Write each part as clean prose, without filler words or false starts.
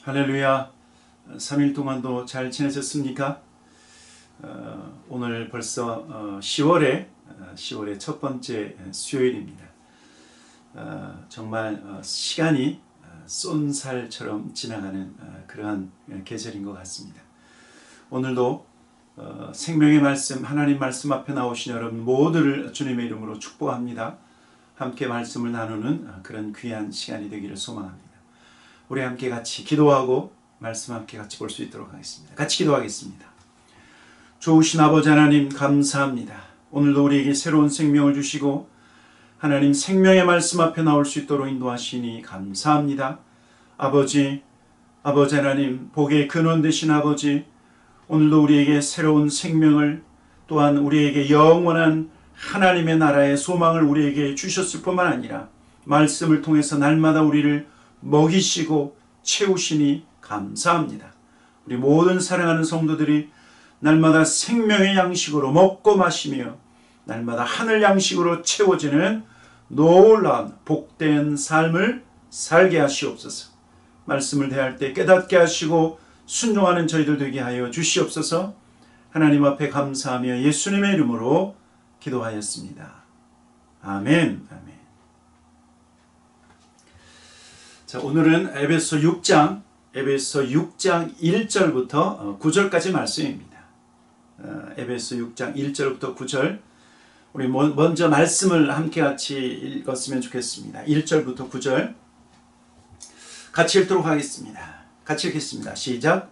할렐루야. 3일 동안도 잘 지내셨습니까? 오늘 벌써 10월의 첫 번째 수요일입니다. 정말 시간이 쏜살처럼 지나가는 그러한 계절인 것 같습니다. 오늘도 생명의 말씀, 하나님 말씀 앞에 나오신 여러분 모두를 주님의 이름으로 축복합니다. 함께 말씀을 나누는 그런 귀한 시간이 되기를 소망합니다. 우리 함께 같이 기도하고 말씀 함께 같이 볼 수 있도록 하겠습니다. 같이 기도하겠습니다. 좋으신 아버지 하나님 감사합니다. 오늘도 우리에게 새로운 생명을 주시고 하나님 생명의 말씀 앞에 나올 수 있도록 인도하시니 감사합니다. 아버지 하나님, 복의 근원 되신 아버지, 오늘도 우리에게 새로운 생명을, 또한 우리에게 영원한 하나님의 나라의 소망을 우리에게 주셨을 뿐만 아니라 말씀을 통해서 날마다 우리를 먹이시고 채우시니 감사합니다. 우리 모든 사랑하는 성도들이 날마다 생명의 양식으로 먹고 마시며 날마다 하늘 양식으로 채워지는 놀라운 복된 삶을 살게 하시옵소서. 말씀을 대할 때 깨닫게 하시고 순종하는 저희들 되게 하여 주시옵소서. 하나님 앞에 감사하며 예수님의 이름으로 기도하였습니다. 아멘. 아멘. 자, 오늘은 에베소 6장 1절부터 9절까지 말씀입니다. 에베소 6장 1절부터 9절, 우리 먼저 말씀을 함께 같이 읽었으면 좋겠습니다. 1절부터 9절 같이 읽도록 하겠습니다. 같이 읽겠습니다. 시작.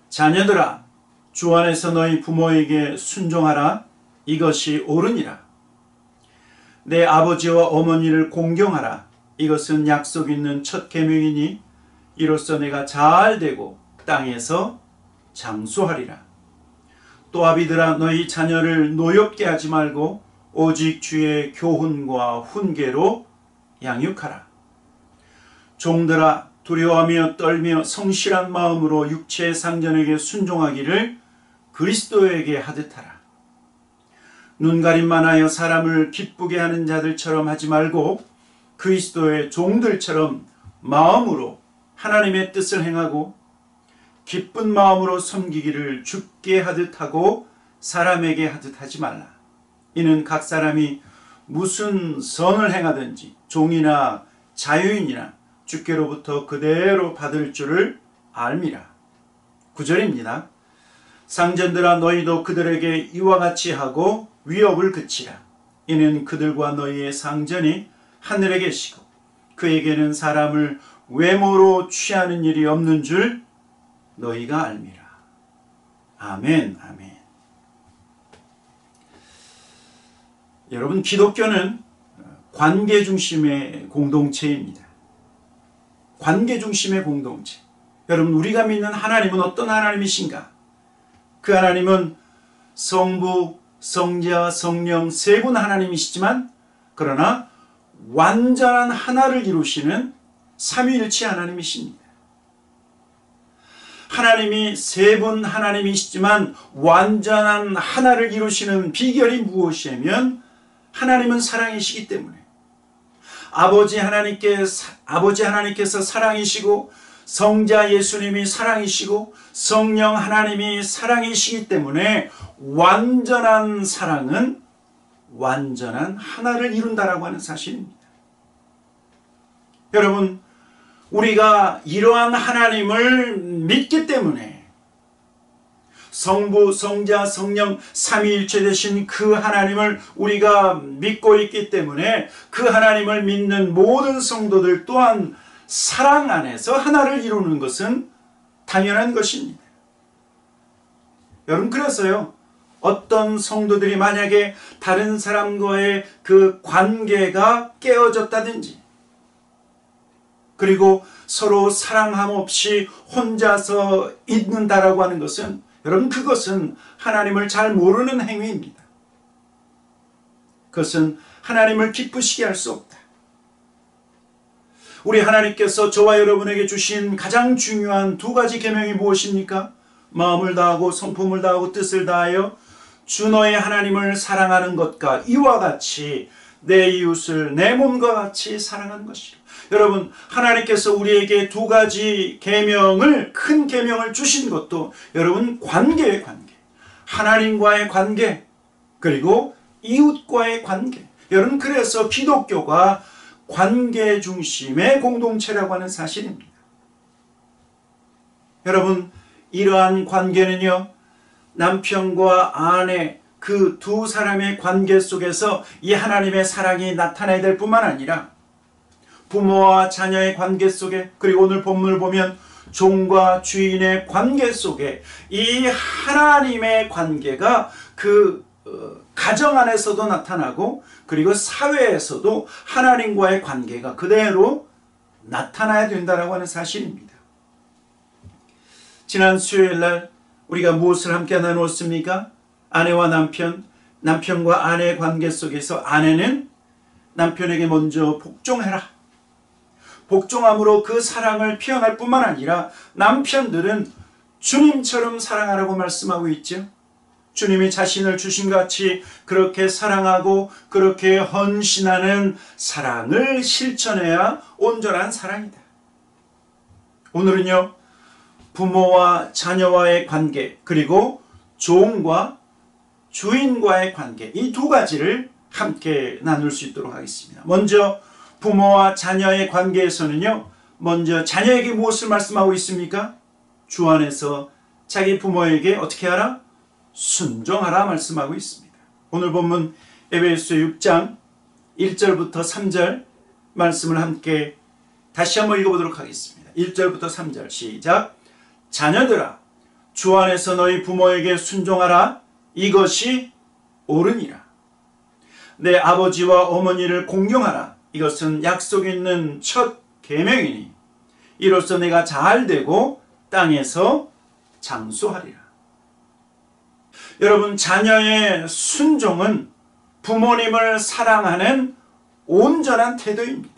자녀들아, 주 안에서 너희 부모에게 순종하라. 이것이 옳으니라. 내 아버지와 어머니를 공경하라. 이것은 약속 있는 첫 계명이니 이로써 내가 잘 되고 땅에서 장수하리라. 또 아비들아, 너희 자녀를 노엽게 하지 말고 오직 주의 교훈과 훈계로 양육하라. 종들아, 두려워하며 떨며 성실한 마음으로 육체의 상전에게 순종하기를 그리스도에게 하듯 하라. 눈가림만 하여 사람을 기쁘게 하는 자들처럼 하지 말고 그리스도의 종들처럼 마음으로 하나님의 뜻을 행하고 기쁜 마음으로 섬기기를 주께 하듯 하고 사람에게 하듯 하지 말라. 이는 각 사람이 무슨 선을 행하든지 종이나 자유인이나 주께로부터 그대로 받을 줄을 알미라. 9절입니다. 상전들아, 너희도 그들에게 이와 같이 하고 위협을 그치라. 이는 그들과 너희의 상전이 하늘에 계시고 그에게는 사람을 외모로 취하는 일이 없는 줄 너희가 알미라. 아멘. 아멘. 여러분, 기독교는 관계 중심의 공동체입니다. 관계 중심의 공동체. 여러분, 우리가 믿는 하나님은 어떤 하나님이신가? 그 하나님은 성부, 성자, 성령 세 분 하나님이시지만 그러나 완전한 하나를 이루시는 삼위일체 하나님이십니다. 하나님이 세 분 하나님이시지만 완전한 하나를 이루시는 비결이 무엇이냐면 하나님은 사랑이시기 때문에 아버지 하나님께서 사랑이시고 성자 예수님이 사랑이시고 성령 하나님이 사랑이시기 때문에 완전한 사랑은 완전한 하나를 이룬다라고 하는 사실입니다. 여러분, 우리가 이러한 하나님을 믿기 때문에 성부, 성자, 성령 삼위일체 되신 그 하나님을 우리가 믿고 있기 때문에 그 하나님을 믿는 모든 성도들 또한 사랑 안에서 하나를 이루는 것은 당연한 것입니다. 여러분, 그래서요, 어떤 성도들이 만약에 다른 사람과의 그 관계가 깨어졌다든지 그리고 서로 사랑함 없이 혼자서 있는다라고 하는 것은, 여러분, 그것은 하나님을 잘 모르는 행위입니다. 그것은 하나님을 기쁘시게 할 수 없다. 우리 하나님께서 저와 여러분에게 주신 가장 중요한 두 가지 계명이 무엇입니까? 마음을 다하고 성품을 다하고 뜻을 다하여 주 너의 하나님을 사랑하는 것과 이와 같이 내 이웃을 내 몸과 같이 사랑하는 것이라. 여러분, 하나님께서 우리에게 두 가지 계명을, 큰 계명을 주신 것도 여러분 관계의 관계, 하나님과의 관계, 그리고 이웃과의 관계. 여러분, 그래서 기독교가 관계 중심의 공동체라고 하는 사실입니다. 여러분, 이러한 관계는요, 남편과 아내 그 두 사람의 관계 속에서 이 하나님의 사랑이 나타나야 될 뿐만 아니라 부모와 자녀의 관계 속에, 그리고 오늘 본문을 보면 종과 주인의 관계 속에 이 하나님의 관계가 그 가정 안에서도 나타나고, 그리고 사회에서도 하나님과의 관계가 그대로 나타나야 된다고 하는 사실입니다. 지난 수요일 날 우리가 무엇을 함께 나누었습니까? 아내와 남편, 남편과 아내의 관계 속에서 아내는 남편에게 먼저 복종해라. 복종함으로 그 사랑을 표현할 뿐만 아니라 남편들은 주님처럼 사랑하라고 말씀하고 있죠. 주님이 자신을 주신같이 그렇게 사랑하고 그렇게 헌신하는 사랑을 실천해야 온전한 사랑이다. 오늘은요, 부모와 자녀와의 관계, 그리고 종과 주인과의 관계, 이 두 가지를 함께 나눌 수 있도록 하겠습니다. 먼저 부모와 자녀의 관계에서는요, 먼저 자녀에게 무엇을 말씀하고 있습니까? 주 안에서 자기 부모에게 어떻게 하라? 순종하라 말씀하고 있습니다. 오늘 본문 에베소 6장 1절부터 3절 말씀을 함께 다시 한번 읽어보도록 하겠습니다. 1절부터 3절 시작. 자녀들아, 주 안에서 너희 부모에게 순종하라. 이것이 옳으니라. 내 아버지와 어머니를 공경하라. 이것은 약속 있는 첫 계명이니 이로써 내가 잘 되고 땅에서 장수하리라. 여러분, 자녀의 순종은 부모님을 사랑하는 온전한 태도입니다.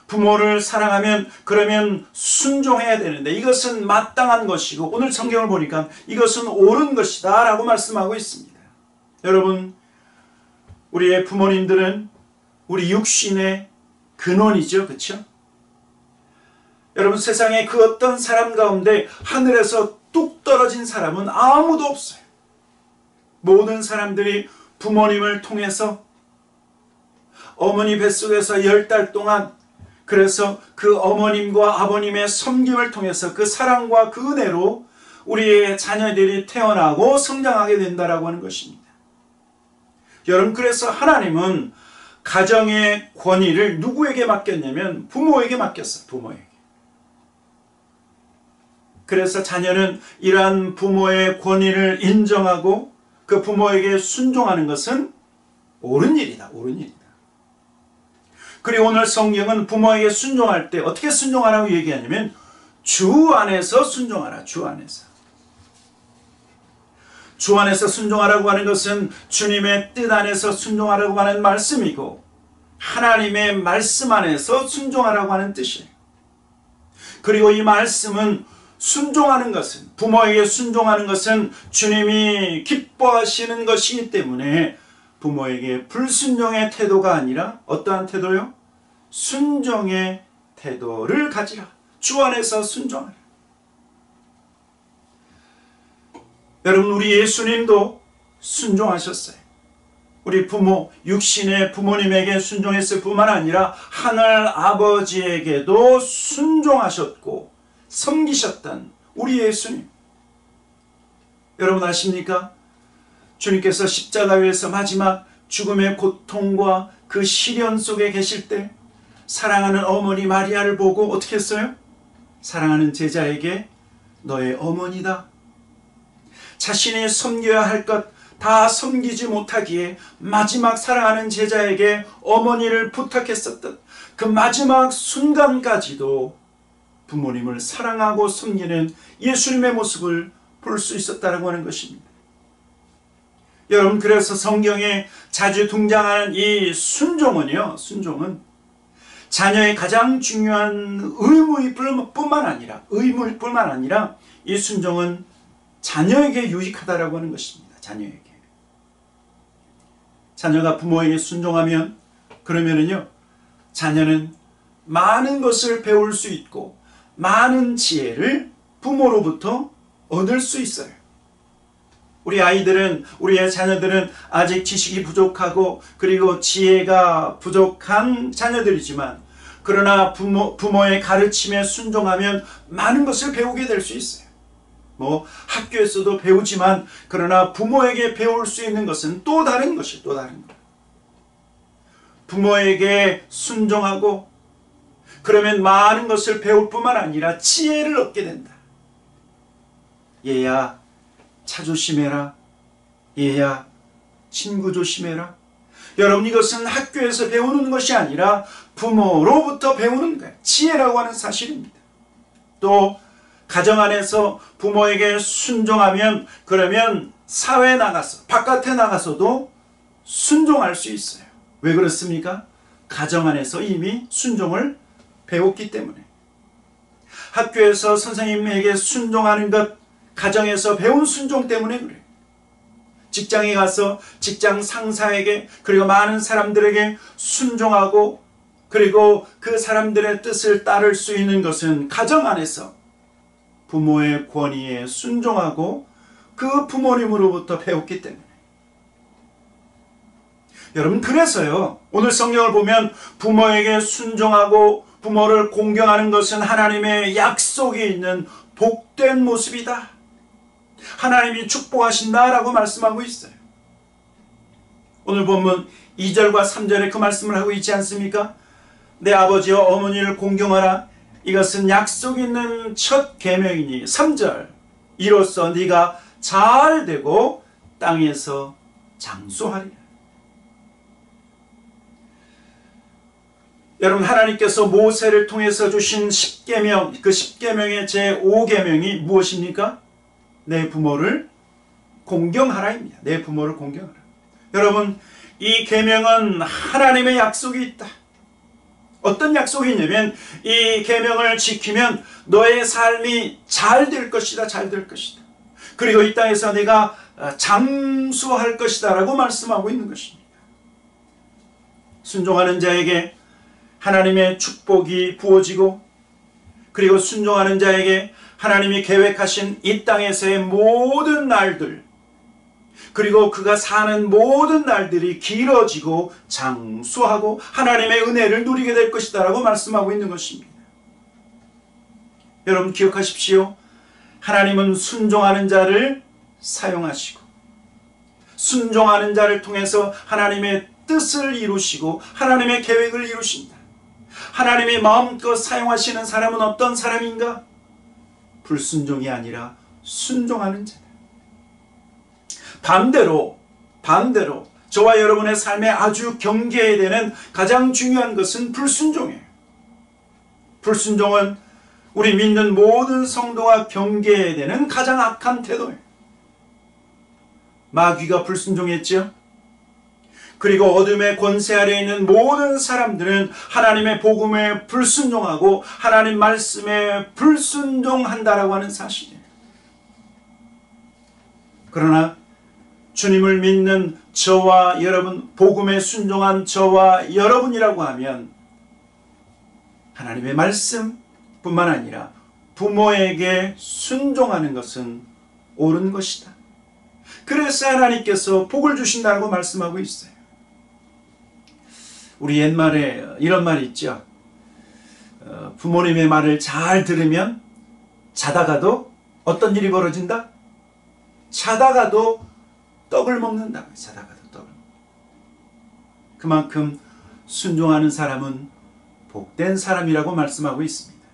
부모를 사랑하면 그러면 순종해야 되는데 이것은 마땅한 것이고, 오늘 성경을 보니까 이것은 옳은 것이다 라고 말씀하고 있습니다. 여러분, 우리의 부모님들은 우리 육신의 근원이죠. 그렇죠? 여러분, 세상에 그 어떤 사람 가운데 하늘에서 뚝 떨어진 사람은 아무도 없어요. 모든 사람들이 부모님을 통해서 어머니 뱃속에서 10달 동안, 그래서 그 어머님과 아버님의 섬김을 통해서 그 사랑과 그 은혜로 우리의 자녀들이 태어나고 성장하게 된다라고 하는 것입니다. 여러분, 그래서 하나님은 가정의 권위를 누구에게 맡겼냐면 부모에게 맡겼어요. 부모에게. 그래서 자녀는 이러한 부모의 권위를 인정하고 그 부모에게 순종하는 것은 옳은 일이다. 옳은 일이다. 그리고 오늘 성경은 부모에게 순종할 때 어떻게 순종하라고 얘기하냐면 주 안에서 순종하라. 주 안에서. 주 안에서 순종하라고 하는 것은 주님의 뜻 안에서 순종하라고 하는 말씀이고, 하나님의 말씀 안에서 순종하라고 하는 뜻이에요. 그리고 이 말씀은 순종하는 것은, 부모에게 순종하는 것은 주님이 기뻐하시는 것이기 때문에 부모에게 불순종의 태도가 아니라 어떠한 태도요? 순종의 태도를 가지라. 주 안에서 순종하라. 여러분, 우리 예수님도 순종하셨어요. 우리 부모, 육신의 부모님에게 순종했을 뿐만 아니라 하늘 아버지에게도 순종하셨고 섬기셨던 우리 예수님. 여러분 아십니까? 주님께서 십자가 위에서 마지막 죽음의 고통과 그 시련 속에 계실 때 사랑하는 어머니 마리아를 보고 어떻게 했어요? 사랑하는 제자에게 너의 어머니다. 자신이 섬겨야 할 것 다 섬기지 못하기에 마지막 사랑하는 제자에게 어머니를 부탁했었던 그 마지막 순간까지도 부모님을 사랑하고 섬기는 예수님의 모습을 볼 수 있었다고 하는 것입니다. 여러분, 그래서 성경에 자주 등장하는 이 순종은요, 순종은 자녀의 가장 중요한 의무일 뿐만 아니라 이 순종은 자녀에게 유익하다라고 하는 것입니다. 자녀에게. 자녀가 부모에게 순종하면 그러면은요, 자녀는 많은 것을 배울 수 있고 많은 지혜를 부모로부터 얻을 수 있어요. 우리 아이들은, 우리의 자녀들은 아직 지식이 부족하고 그리고 지혜가 부족한 자녀들이지만, 그러나 부모의 가르침에 순종하면 많은 것을 배우게 될 수 있어요. 학교에서도 배우지만, 그러나 부모에게 배울 수 있는 것은 또 다른 것이 또 다른 것. 부모에게 순종하고 그러면 많은 것을 배울 뿐만 아니라 지혜를 얻게 된다. 얘야, 차 조심해라. 얘야, 친구 조심해라. 여러분, 이것은 학교에서 배우는 것이 아니라 부모로부터 배우는 거예요. 지혜라고 하는 사실입니다. 또 가정 안에서 부모에게 순종하면, 그러면 사회에 나가서, 바깥에 나가서도 순종할 수 있어요. 왜 그렇습니까? 가정 안에서 이미 순종을 배웠기 때문에. 학교에서 선생님에게 순종하는 것, 가정에서 배운 순종 때문에 그래요. 직장에 가서 직장 상사에게, 그리고 많은 사람들에게 순종하고 그리고 그 사람들의 뜻을 따를 수 있는 것은 가정 안에서 부모의 권위에 순종하고 그 부모님으로부터 배웠기 때문에. 여러분, 그래서요, 오늘 성경을 보면 부모에게 순종하고 부모를 공경하는 것은 하나님의 약속이 있는 복된 모습이다. 하나님이 축복하신다라고 말씀하고 있어요. 오늘 본문 2절과 3절에 그 말씀을 하고 있지 않습니까? 내 아버지와 어머니를 공경하라. 이것은 약속 있는 첫 계명이니. 3절, 이로써 네가 잘 되고 땅에서 장수하리라. 여러분, 하나님께서 모세를 통해서 주신 10계명, 그 10계명의 제5계명이 무엇입니까? 내 부모를 공경하라입니다. 내 부모를 공경하라. 여러분, 이 계명은 하나님의 약속이 있다. 어떤 약속이 있냐면, 이 계명을 지키면 너의 삶이 잘 될 것이다. 잘 될 것이다. 그리고 이 땅에서 내가 장수할 것이다 라고 말씀하고 있는 것입니다. 순종하는 자에게 하나님의 축복이 부어지고, 그리고 순종하는 자에게 하나님이 계획하신 이 땅에서의 모든 날들, 그리고 그가 사는 모든 날들이 길어지고 장수하고 하나님의 은혜를 누리게 될 것이다 라고 말씀하고 있는 것입니다. 여러분, 기억하십시오. 하나님은 순종하는 자를 사용하시고 순종하는 자를 통해서 하나님의 뜻을 이루시고 하나님의 계획을 이루신다. 하나님이 마음껏 사용하시는 사람은 어떤 사람인가? 불순종이 아니라 순종하는 자다. 반대로 저와 여러분의 삶에 아주 경계해야 되는 가장 중요한 것은 불순종이에요. 불순종은 우리 믿는 모든 성도가 경계해야 되는 가장 악한 태도예요. 마귀가 불순종했죠. 그리고 어둠의 권세 아래에 있는 모든 사람들은 하나님의 복음에 불순종하고 하나님 말씀에 불순종한다라고 하는 사실이에요. 그러나 주님을 믿는 저와 여러분, 복음에 순종한 저와 여러분이라고 하면 하나님의 말씀뿐만 아니라 부모에게 순종하는 것은 옳은 것이다. 그래서 하나님께서 복을 주신다고 말씀하고 있어요. 우리 옛말에 이런 말이 있죠. 부모님의 말을 잘 들으면 자다가도 어떤 일이 벌어진다? 자다가도 떡을 먹는다. 자다가도 떡을. 그만큼 순종하는 사람은 복된 사람이라고 말씀하고 있습니다.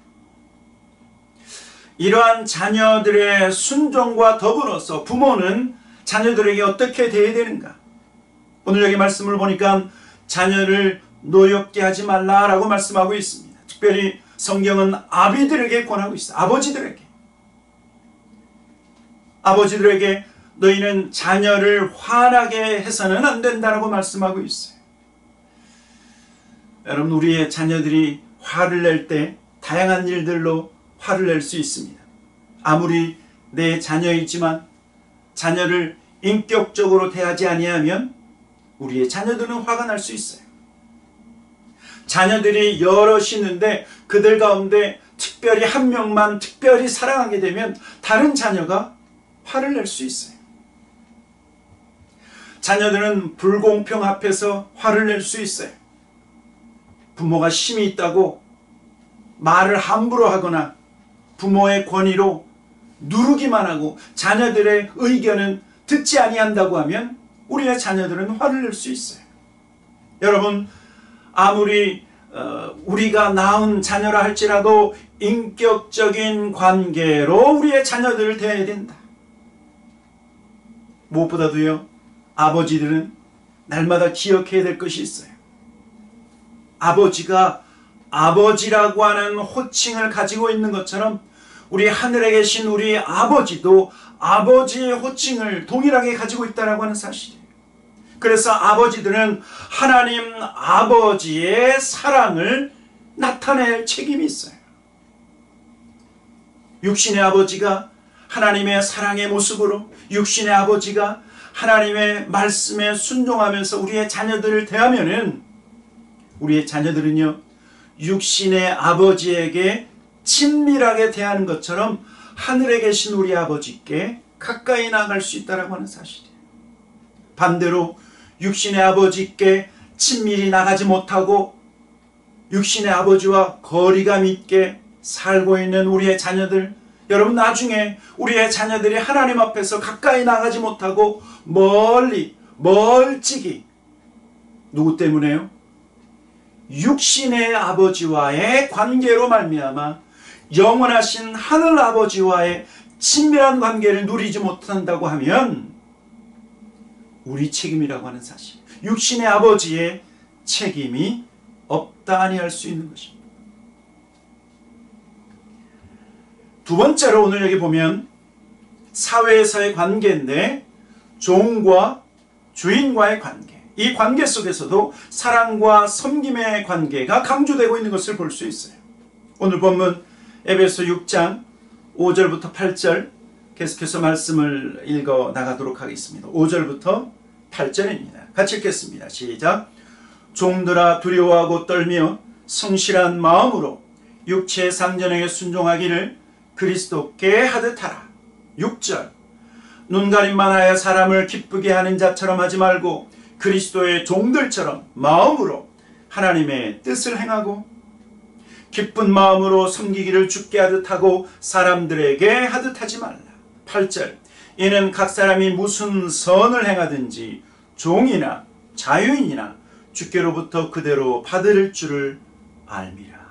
이러한 자녀들의 순종과 더불어서 부모는 자녀들에게 어떻게 대해야 되는가? 오늘 여기 말씀을 보니까 자녀를 노엽게 하지 말라라고 말씀하고 있습니다. 특별히 성경은 아비들에게 권하고 있어요. 아버지들에게 너희는 자녀를 화나게 해서는 안 된다라고 말씀하고 있어요. 여러분, 우리의 자녀들이 화를 낼 때 다양한 일들로 화를 낼 수 있습니다. 아무리 내 자녀이지만 자녀를 인격적으로 대하지 아니하면 우리의 자녀들은 화가 날 수 있어요. 자녀들이 여럿이 있는데 그들 가운데 특별히 한 명만 특별히 사랑하게 되면 다른 자녀가 화를 낼 수 있어요. 자녀들은 불공평 앞에서 화를 낼 수 있어요. 부모가 힘이 있다고 말을 함부로 하거나 부모의 권위로 누르기만 하고 자녀들의 의견은 듣지 아니한다고 하면 우리의 자녀들은 화를 낼 수 있어요. 여러분, 아무리 우리가 낳은 자녀라 할지라도 인격적인 관계로 우리의 자녀들을 대해야 된다. 무엇보다도요, 아버지들은 날마다 기억해야 될 것이 있어요. 아버지가 아버지라고 하는 호칭을 가지고 있는 것처럼 우리 하늘에 계신 우리 아버지도 아버지의 호칭을 동일하게 가지고 있다는 하는 사실이에요. 그래서 아버지들은 하나님 아버지의 사랑을 나타낼 책임이 있어요. 육신의 아버지가 하나님의 사랑의 모습으로, 육신의 아버지가 하나님의 말씀에 순종하면서 우리의 자녀들을 대하면은 우리의 자녀들은요, 육신의 아버지에게 친밀하게 대하는 것처럼 하늘에 계신 우리 아버지께 가까이 나아갈 수 있다고 하는 사실이에요. 반대로 육신의 아버지께 친밀히 나가지 못하고 육신의 아버지와 거리감 있게 살고 있는 우리의 자녀들, 여러분, 나중에 우리의 자녀들이 하나님 앞에서 가까이 나가지 못하고 멀찍이, 누구 때문에요? 육신의 아버지와의 관계로 말미암아 영원하신 하늘 아버지와의 친밀한 관계를 누리지 못한다고 하면 우리 책임이라고 하는 사실, 육신의 아버지의 책임이 없다 아니할 수 있는 것입니다. 두 번째로 오늘 여기 보면 사회에서의 관계인데 종과 주인과의 관계, 이 관계 속에서도 사랑과 섬김의 관계가 강조되고 있는 것을 볼 수 있어요. 오늘 본문 에베소 6장 5절부터 8절 계속해서 말씀을 읽어 나가도록 하겠습니다. 5절부터 8절입니다. 같이 읽겠습니다. 시작. 종들아, 두려워하고 떨며 성실한 마음으로 육체의 상전에게 순종하기를 그리스도께 하듯 하라. 6절. 눈가림만 하여 사람을 기쁘게 하는 자처럼 하지 말고 그리스도의 종들처럼 마음으로 하나님의 뜻을 행하고 기쁜 마음으로 섬기기를 주께 하듯 하고 사람들에게 하듯 하지 말라. 8절. 이는 각 사람이 무슨 선을 행하든지 종이나 자유인이나 주께로부터 그대로 받을 줄을 알미라.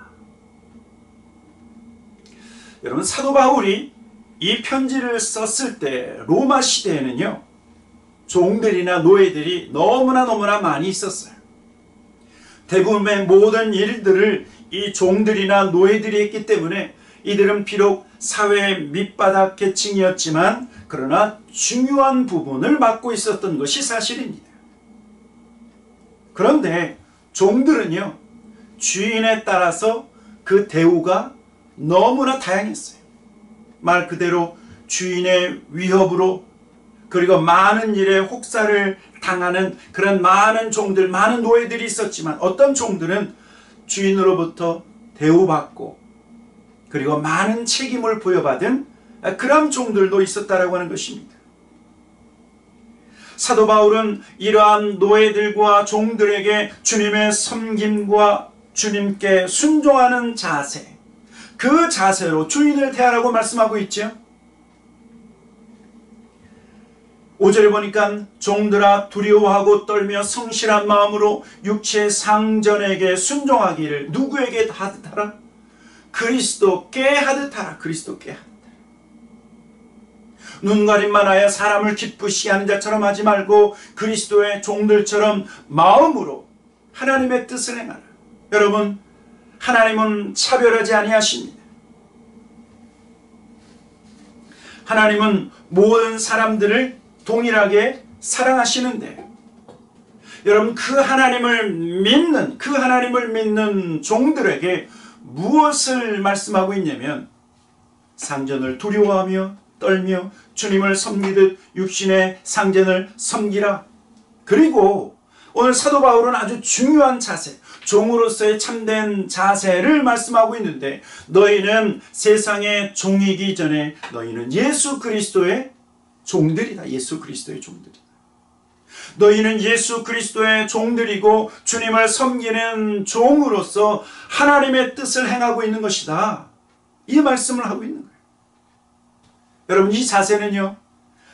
여러분, 사도 바울이 이 편지를 썼을 때 로마 시대에는요, 종들이나 노예들이 너무나 많이 있었어요. 대부분의 모든 일들을 이 종들이나 노예들이 했기 때문에 이들은 비록 사회의 밑바닥 계층이었지만 그러나 중요한 부분을 맡고 있었던 것이 사실입니다. 그런데 종들은요, 주인에 따라서 그 대우가 너무나 다양했어요. 말 그대로 주인의 위협으로, 그리고 많은 일에 혹사를 당하는 그런 많은 종들, 많은 노예들이 있었지만 어떤 종들은 주인으로부터 대우받고 그리고 많은 책임을 부여받은 그런 종들도 있었다라고 하는 것입니다. 사도 바울은 이러한 노예들과 종들에게 주님의 섬김과 주님께 순종하는 자세, 그 자세로 주인을 대하라고 말씀하고 있죠. 5절에 보니까 종들아, 두려워하고 떨며 성실한 마음으로 육체의 상전에게 순종하기를 누구에게 하듯 하라? 그리스도께 하듯 하라. 그리스도께 하듯 하라. 눈가림만 하여 사람을 기쁘시게 하는 자처럼 하지 말고 그리스도의 종들처럼 마음으로 하나님의 뜻을 행하라. 여러분, 하나님은 차별하지 아니하십니다. 하나님은 모든 사람들을 동일하게 사랑하시는데, 여러분, 그 하나님을 믿는 종들에게 무엇을 말씀하고 있냐면 상전을 두려워하며 떨며 주님을 섬기듯 육신의 상전을 섬기라. 그리고 오늘 사도 바울은 아주 중요한 자세, 종으로서의 참된 자세를 말씀하고 있는데, 너희는 세상의 종이기 전에 너희는 예수 그리스도의 종들이다. 예수 그리스도의 종들이다. 너희는 예수 그리스도의 종들이고 주님을 섬기는 종으로서 하나님의 뜻을 행하고 있는 것이다. 이 말씀을 하고 있는 거예요. 여러분, 이 자세는요,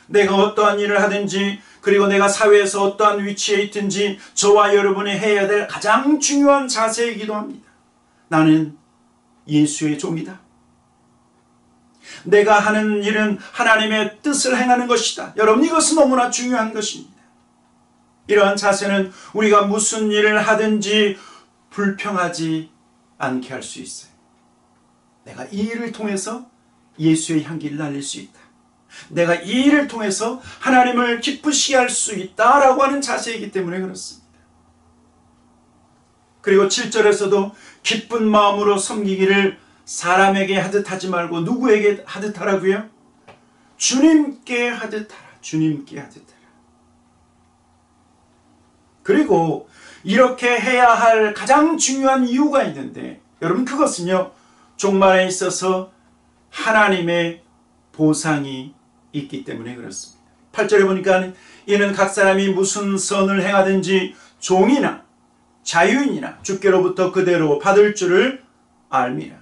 내가 어떠한 일을 하든지, 그리고 내가 사회에서 어떠한 위치에 있든지 저와 여러분이 해야 될 가장 중요한 자세이기도 합니다. 나는 예수의 종이다. 내가 하는 일은 하나님의 뜻을 행하는 것이다. 여러분, 이것은 너무나 중요한 것입니다. 이러한 자세는 우리가 무슨 일을 하든지 불평하지 않게 할 수 있어요. 내가 이 일을 통해서 예수의 향기를 날릴 수 있다. 내가 이 일을 통해서 하나님을 기쁘시게 할 수 있다라고 하는 자세이기 때문에 그렇습니다. 그리고 7절에서도 기쁜 마음으로 섬기기를 사람에게 하듯 하지 말고 누구에게 하듯 하라고요? 주님께 하듯 하라. 주님께 하듯 하라. 그리고 이렇게 해야 할 가장 중요한 이유가 있는데, 여러분, 그것은요, 종말에 있어서 하나님의 보상이 있기 때문에 그렇습니다. 8절에 보니까 이는 각 사람이 무슨 선을 행하든지 종이나 자유인이나 주께로부터 그대로 받을 줄을 알미라.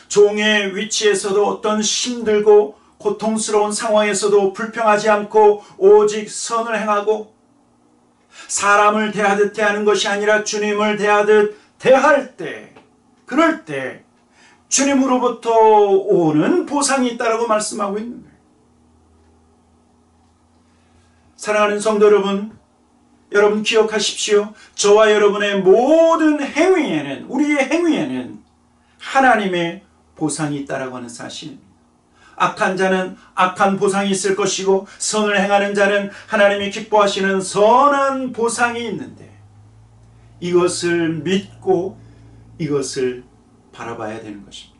종의 위치에서도 어떤 힘들고 고통스러운 상황에서도 불평하지 않고 오직 선을 행하고 사람을 대하듯 대하는 것이 아니라 주님을 대하듯 대할 때, 그럴 때 주님으로부터 오는 보상이 있다라고 말씀하고 있는 거예요. 사랑하는 성도 여러분, 여러분 기억하십시오. 저와 여러분의 모든 행위에는, 우리의 행위에는 하나님의 보상이 있다라고 하는 사실입니다. 악한 자는 악한 보상이 있을 것이고, 선을 행하는 자는 하나님이 기뻐하시는 선한 보상이 있는데, 이것을 믿고 이것을 바라봐야 되는 것입니다.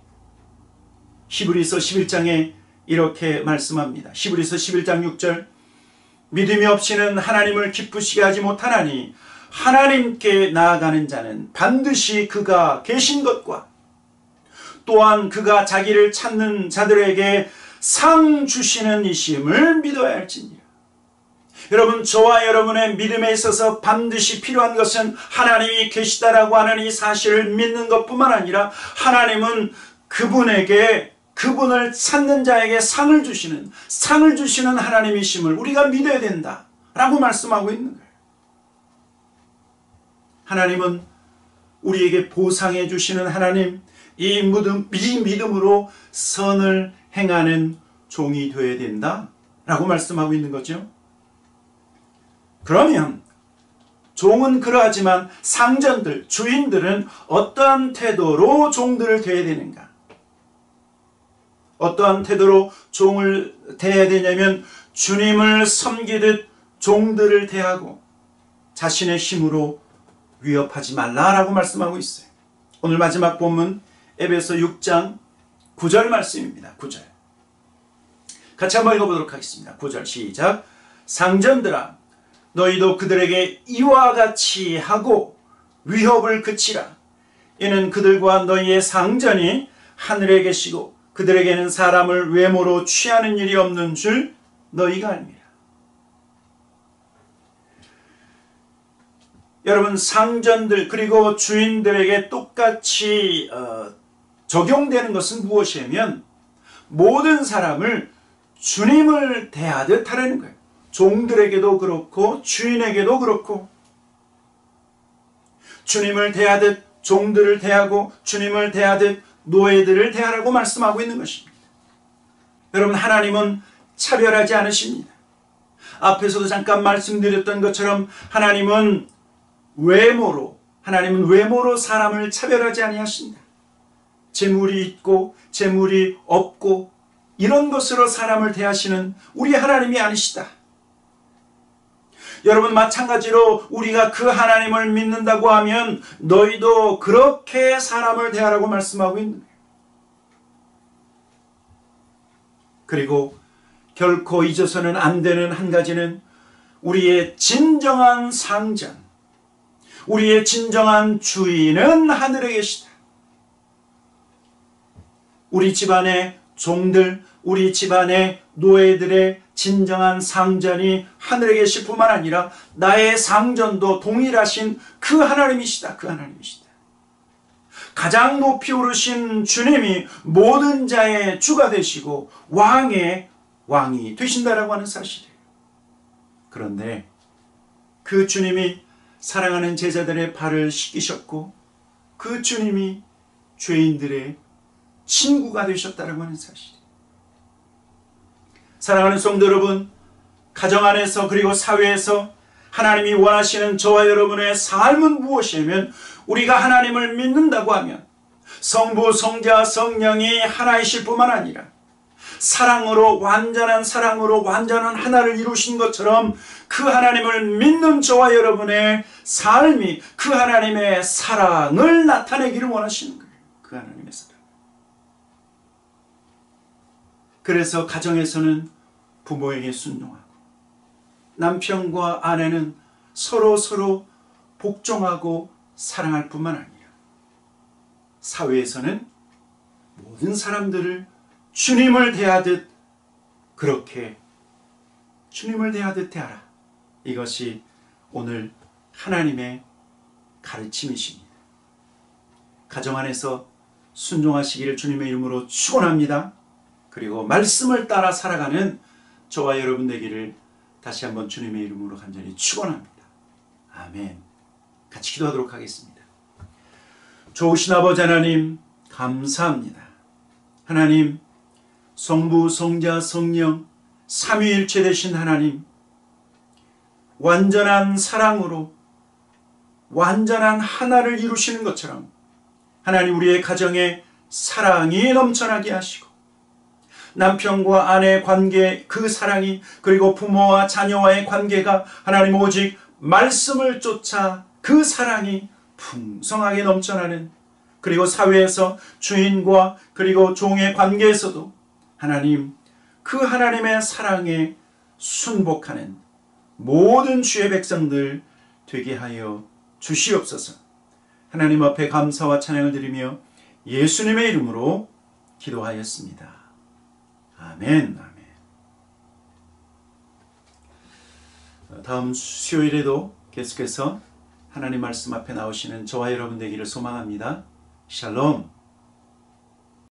히브리서 11장에 이렇게 말씀합니다. 히브리서 11장 6절, 믿음이 없이는 하나님을 기쁘시게 하지 못하나니 하나님께 나아가는 자는 반드시 그가 계신 것과 또한 그가 자기를 찾는 자들에게 상 주시는 이심을 믿어야 할지니라. 여러분, 저와 여러분의 믿음에 있어서 반드시 필요한 것은 하나님이 계시다라고 하는 이 사실을 믿는 것뿐만 아니라, 하나님은 그분에게, 그분을 찾는 자에게 상을 주시는 하나님이심을 우리가 믿어야 된다라고 말씀하고 있는 거예요. 하나님은 우리에게 보상해 주시는 하나님, 이 믿음으로 선을 행하는 종이 되어야 된다라고 말씀하고 있는 거죠. 그러면 종은 그러하지만 상전들, 주인들은 어떠한 태도로 종들을 대해야 되는가? 어떠한 태도로 종을 대해야 되냐면, 주님을 섬기듯 종들을 대하고 자신의 힘으로 위협하지 말라라고 말씀하고 있어요. 오늘 마지막 본문 에베소 6장 9절 말씀입니다. 9절 같이 한번 읽어보도록 하겠습니다. 9절 시작. 상전들아, 너희도 그들에게 이와 같이 하고 위협을 그치라. 이는 그들과 너희의 상전이 하늘에 계시고 그들에게는 사람을 외모로 취하는 일이 없는 줄 너희가 알미라. 여러분, 상전들 그리고 주인들에게 똑같이 적용되는 것은 무엇이냐면, 모든 사람을 주님을 대하듯 하라는 거예요. 종들에게도 그렇고 주인에게도 그렇고, 주님을 대하듯 종들을 대하고 주님을 대하듯 노예들을 대하라고 말씀하고 있는 것입니다. 여러분, 하나님은 차별하지 않으십니다. 앞에서도 잠깐 말씀드렸던 것처럼 하나님은 외모로 사람을 차별하지 아니하신다. 재물이 있고 재물이 없고 이런 것으로 사람을 대하시는 우리 하나님이 아니시다. 여러분, 마찬가지로 우리가 그 하나님을 믿는다고 하면 너희도 그렇게 사람을 대하라고 말씀하고 있는 거예요. 그리고 결코 잊어서는 안 되는 한 가지는, 우리의 진정한 상전, 우리의 진정한 주인은 하늘에 계시다. 우리 집안의 종들, 우리 집안의 노예들의 진정한 상전이 하늘에 계실 뿐만 아니라 나의 상전도 동일하신 그 하나님이시다. 그 하나님이시다. 가장 높이 오르신 주님이 모든 자의 주가 되시고 왕의 왕이 되신다라고 하는 사실이에요. 그런데 그 주님이 사랑하는 제자들의 발을 씻기셨고 그 주님이 죄인들의 친구가 되셨다라고 하는 사실이에요. 사랑하는 성도 여러분, 가정 안에서 그리고 사회에서 하나님이 원하시는 저와 여러분의 삶은 무엇이냐면 우리가 하나님을 믿는다고 하면 성부, 성자, 성령이 하나이실 뿐만 아니라 사랑으로 완전한 하나를 이루신 것처럼 그 하나님을 믿는 저와 여러분의 삶이 그 하나님의 사랑을 나타내기를 원하시는 거예요. 그 하나님의 사랑. 그래서 가정에서는 부모에게 순종하고 남편과 아내는 서로 복종하고 사랑할 뿐만 아니라 사회에서는 모든 사람들을 주님을 대하듯 그렇게 주님을 대하듯 대하라. 이것이 오늘 하나님의 가르침이십니다. 가정 안에서 순종하시기를 주님의 이름으로 축원합니다. 그리고 말씀을 따라 살아가는 저와 여러분 되기를 다시 한번 주님의 이름으로 간절히 축원합니다. 아멘. 같이 기도하도록 하겠습니다. 좋으신 아버지 하나님 감사합니다. 하나님 성부, 성자, 성령 삼위일체 되신 하나님, 완전한 사랑으로 완전한 하나를 이루시는 것처럼 하나님 우리의 가정에 사랑이 넘쳐나게 하시고 남편과 아내의 관계, 그 사랑이, 그리고 부모와 자녀와의 관계가 하나님 오직 말씀을 쫓아 그 사랑이 풍성하게 넘쳐나는, 그리고 사회에서 주인과 그리고 종의 관계에서도 하나님 그 하나님의 사랑에 순복하는 모든 주의 백성들 되게 하여 주시옵소서. 하나님 앞에 감사와 찬양을 드리며 예수님의 이름으로 기도하였습니다. 아멘. 아멘. 다음 수요일에도 계속해서 하나님 말씀 앞에 나오시는 저와 여러분 되기를 소망합니다. 샬롬.